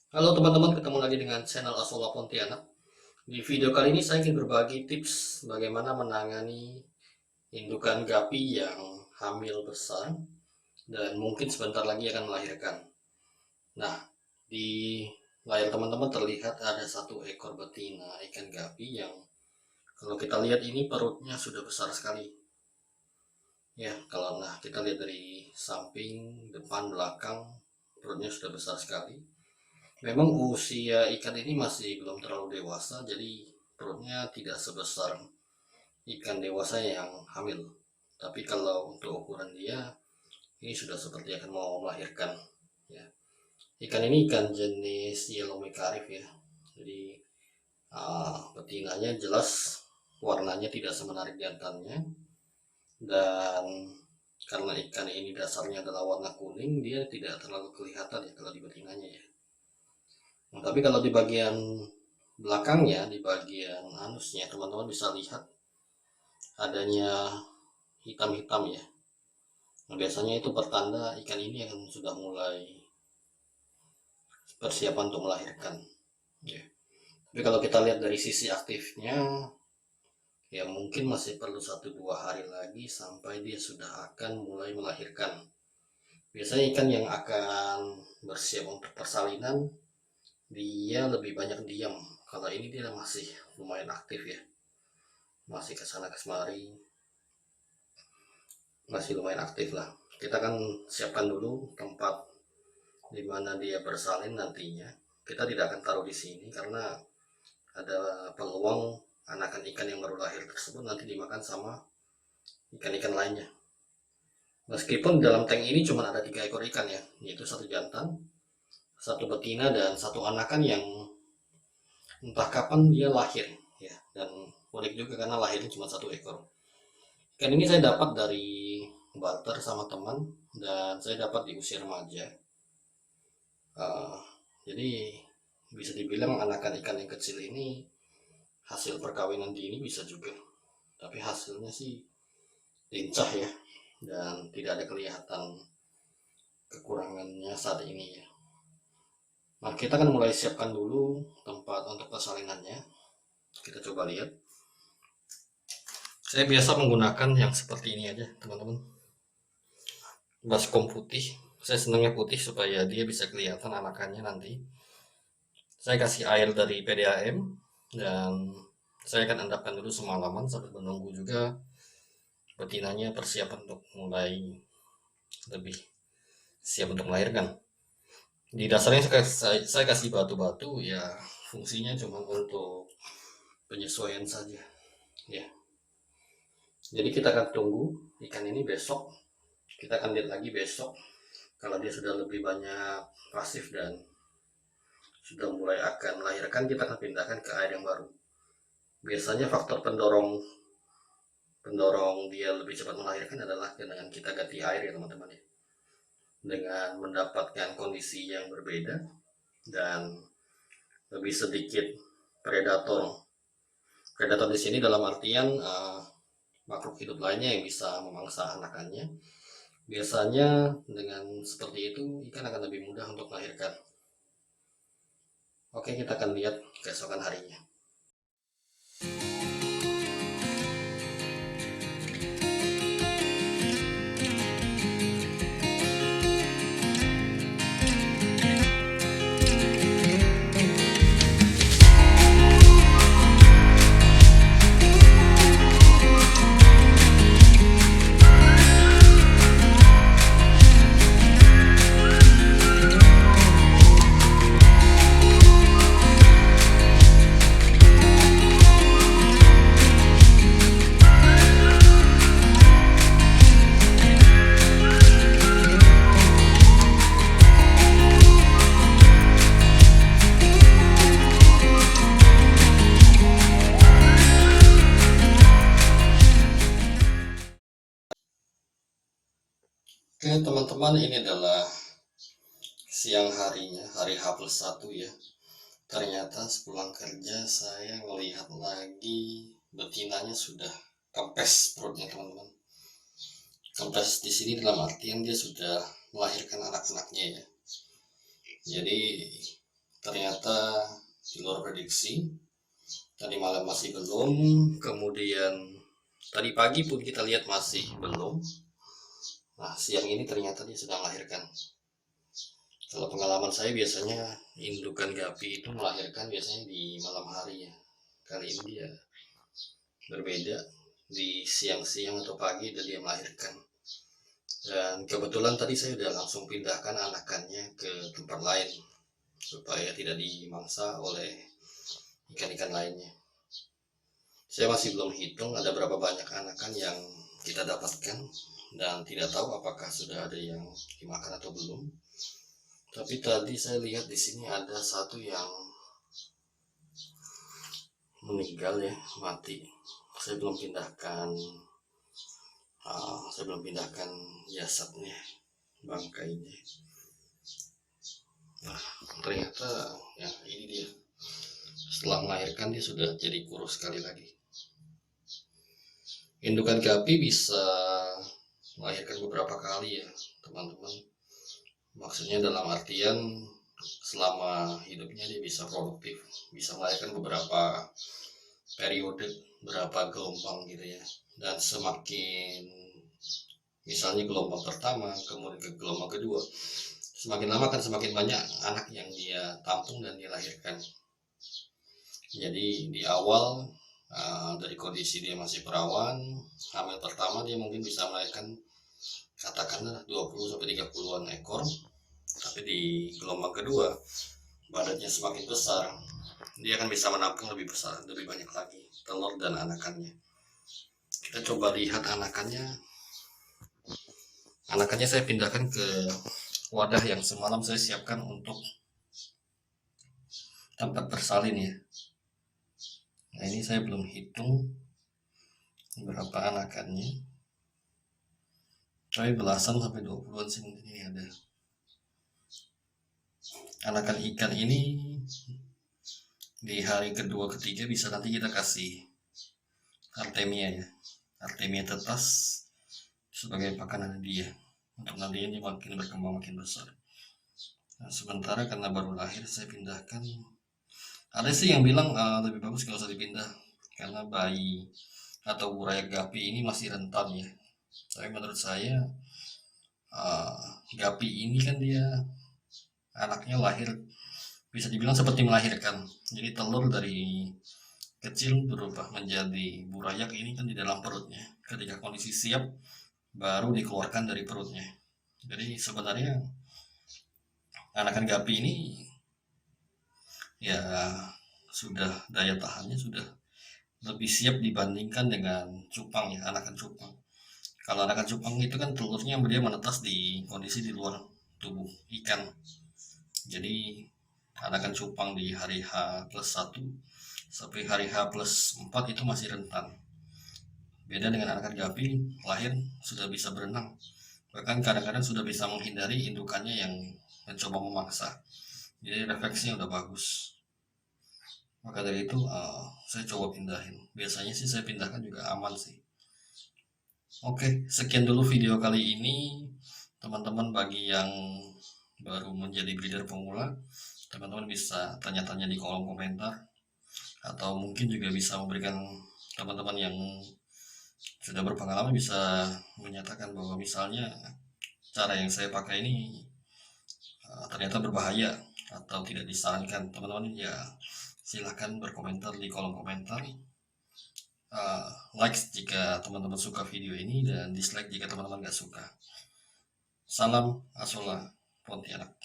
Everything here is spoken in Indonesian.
Halo teman-teman, ketemu lagi dengan channel Asola Pontianak. Di video kali ini saya ingin berbagi tips bagaimana menangani indukan gapi yang hamil besar dan mungkin sebentar lagi akan melahirkan. Nah, di layar teman-teman terlihat ada satu ekor betina ikan gapi yang kalau kita lihat ini perutnya sudah besar sekali. Ya, kalau kita lihat dari samping, depan, belakang, perutnya sudah besar sekali. Memang usia ikan ini masih belum terlalu dewasa, jadi perutnya tidak sebesar ikan dewasa yang hamil. Tapi kalau untuk ukuran dia, ini sudah seperti akan mau melahirkan. Ya. Ikan ini ikan jenis yellow mekarif ya. Jadi betinanya jelas warnanya tidak semenarik jantannya, dan karena ikan ini dasarnya adalah warna kuning, dia tidak terlalu kelihatan ya kalau di betinanya ya. Nah, tapi kalau di bagian belakangnya, di bagian anusnya, teman-teman bisa lihat adanya hitam-hitam ya. Nah, biasanya itu pertanda ikan ini yang sudah mulai persiapan untuk melahirkan. Ya. Tapi kalau kita lihat dari sisi aktifnya, ya mungkin masih perlu 1-2 hari lagi sampai dia sudah akan mulai melahirkan. Biasanya ikan yang akan bersiap untuk persalinan, dia lebih banyak diam. Kalau ini dia masih lumayan aktif ya. Masih kesana kemari, masih lumayan aktif lah. Kita kan siapkan dulu tempat di mana dia bersalin nantinya. Kita tidak akan taruh di sini karena ada peluang anakan ikan yang baru lahir tersebut nanti dimakan sama ikan-ikan lainnya. Meskipun dalam tank ini cuma ada 3 ekor ikan ya, yaitu satu jantan, satu betina, dan satu anakan yang entah kapan dia lahir ya. Dan unik juga karena lahirnya cuma 1 ekor. Ikan ini saya dapat dari barter sama teman, dan saya dapat di usia remaja. Uh, jadi bisa dibilang anakan ikan yang kecil ini hasil perkawinan dini bisa juga, tapi hasilnya sih lincah ya, dan tidak ada kelihatan kekurangannya saat ini ya. Nah, kita kan mulai siapkan dulu tempat untuk persalinannya. Kita coba lihat. Saya biasa menggunakan yang seperti ini aja teman-teman, baskom putih. Saya senangnya putih supaya dia bisa kelihatan anakannya nanti. Saya kasih air dari PDAM, dan saya akan endapkan dulu semalaman sambil menunggu juga betinanya persiapan untuk mulai lebih siap untuk melahirkan. Di dasarnya saya kasih batu-batu ya, fungsinya cuma untuk penyesuaian saja ya. Jadi kita akan tunggu ikan ini besok. Kita akan lihat lagi besok kalau dia sudah lebih banyak pasif dan sudah mulai akan melahirkan, kita akan pindahkan ke air yang baru. Biasanya faktor pendorong dia lebih cepat melahirkan adalah dengan kita ganti air ya teman-teman ya. Dengan mendapatkan kondisi yang berbeda dan lebih sedikit predator. Predator di sini dalam artian makhluk hidup lainnya yang bisa memangsa anakannya. Biasanya dengan seperti itu ikan akan lebih mudah untuk melahirkan. Oke, kita akan lihat keesokan harinya. Oke teman-teman, ini adalah siang harinya, hari H+1 ya. Ternyata sepulang kerja saya melihat lagi betinanya sudah kempes perutnya teman-teman. Kempes di sini dalam artian dia sudah melahirkan anak-anaknya ya. Jadi ternyata di luar prediksi. Tadi malam masih belum, kemudian tadi pagi pun kita lihat masih belum. Nah, siang ini ternyata dia sedang melahirkan. Kalau pengalaman saya biasanya indukan gapi itu melahirkan biasanya di malam hari ya. Kali ini dia berbeda, di siang-siang atau pagi dan dia melahirkan. Dan kebetulan tadi saya sudah langsung pindahkan anakannya ke tempat lain supaya tidak dimangsa oleh ikan-ikan lainnya. Saya masih belum hitung ada berapa banyak anakan yang kita dapatkan dan tidak tahu apakah sudah ada yang dimakan atau belum. Tapi tadi saya lihat di sini ada satu yang meninggal ya, mati. Saya belum pindahkan jasadnya, bangkainya. Nah, ternyata ya ini dia. Setelah melahirkan dia sudah jadi kurus sekali lagi. Indukan gapi bisa melahirkan beberapa kali ya teman-teman. Maksudnya dalam artian selama hidupnya dia bisa produktif, bisa melahirkan beberapa periode, berapa gelombang gitu ya. Dan semakin misalnya gelombang pertama, kemudian ke gelombang kedua, semakin lama kan semakin banyak anak yang dia tampung dan dia lahirkan. Jadi di awal dari kondisi dia masih perawan, hamil pertama dia mungkin bisa melahirkan katakanlah 20-30an ekor. Tapi di gelombang kedua badannya semakin besar, dia akan bisa menampung lebih besar, lebih banyak lagi telur dan anakannya. Kita coba lihat anakannya. Anakannya saya pindahkan ke wadah yang semalam saya siapkan untuk tempat bersalin ya. Nah, ini saya belum hitung berapa anakannya, tapi belasan sampai 20-an sih mungkin ini ada. Anakan ikan ini di hari kedua ketiga bisa nanti kita kasih artemia ya, artemia tetas sebagai makanan dia untuk nantinya dia makin berkembang makin besar. Nah, sementara karena baru lahir saya pindahkan. Ada sih yang bilang lebih bagus kalau usah dipindah karena bayi atau burayak gapi ini masih rentan ya. Tapi menurut saya gapi ini kan dia anaknya lahir bisa dibilang seperti melahirkan. Jadi telur dari kecil berubah menjadi burayak ini kan di dalam perutnya. Ketika kondisi siap baru dikeluarkan dari perutnya. Jadi sebenarnya anakan gapi ini ya sudah daya tahannya sudah lebih siap dibandingkan dengan cupang ya, anakan cupang. Kalau anakan cupang itu kan telurnya dia menetas di kondisi di luar tubuh ikan. Jadi anakan cupang di hari H+1 sampai hari H+4 itu masih rentan. Beda dengan anakan gapi, lahir sudah bisa berenang. Bahkan kadang-kadang sudah bisa menghindari indukannya yang mencoba memaksa. Jadi refleksinya udah bagus. Maka dari itu saya coba pindahin. Biasanya sih saya pindahkan juga aman sih. Oke, sekian dulu video kali ini teman-teman. Bagi yang baru menjadi breeder pemula, teman-teman bisa tanya-tanya di kolom komentar, atau mungkin juga bisa memberikan teman-teman yang sudah berpengalaman bisa menyatakan bahwa misalnya cara yang saya pakai ini ternyata berbahaya atau tidak disarankan. Teman-teman ya silahkan berkomentar di kolom komentar. Like jika teman-teman suka video ini dan dislike jika teman-teman gak suka. Salam Asola Pontianak.